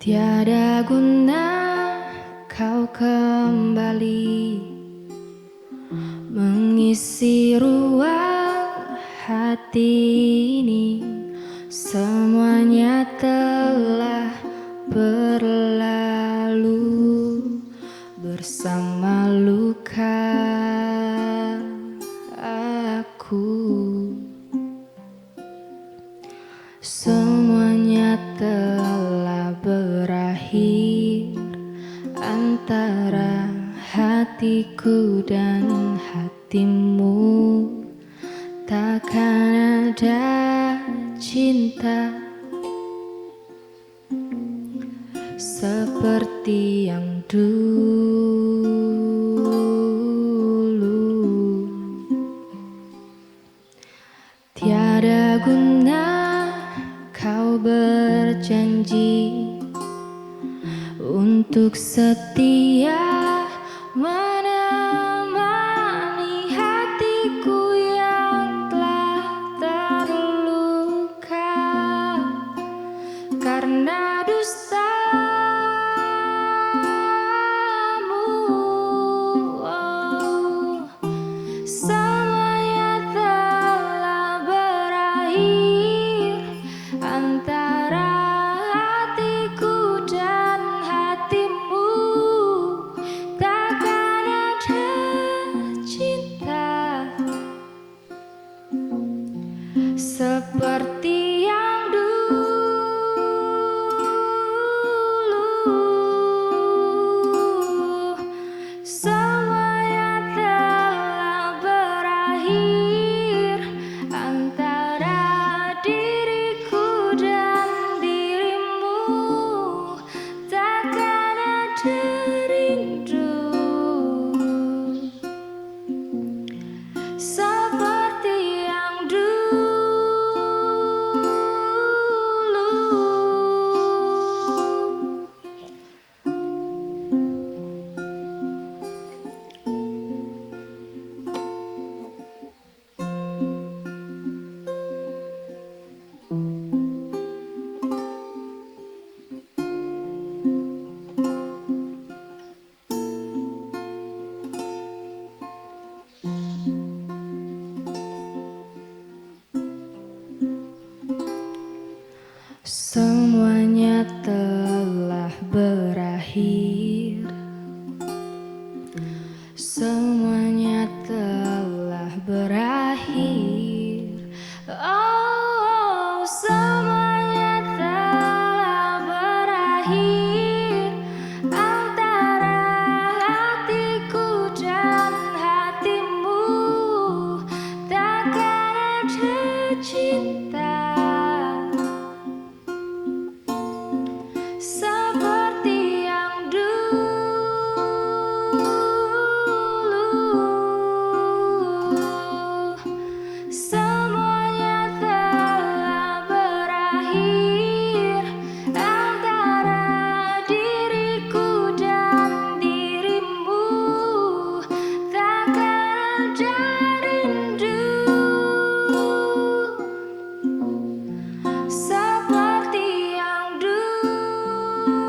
Tiada guna kau kembali mengisi ruang hati ini. Semuanya telah berlalu bersama luka aku. Semuanya telah berakhir antara hatiku dan hatimu. Takkan ada cinta seperti yang dulu. Tiada guna kau berjanji untuk setia menemani hatiku yang telah terluka karena dustamu. Semuanya telah berakhir antara hatiku dan hatimu. Takkan ada cinta seperti yang dulu. Semuanya telah berakhir antara diriku dan dirimu. Takkan ada rindu seperti yang dulu. Semuanya telah berakhir. Semuanya telah berakhir. Oh, semuanya telah berakhir antara hatiku dan hatimu. Takkan ada cinta seperti yang dulu. Semuanya telah berakhir antara diriku dan dirimu. Takkan ada rindu seperti yang dulu.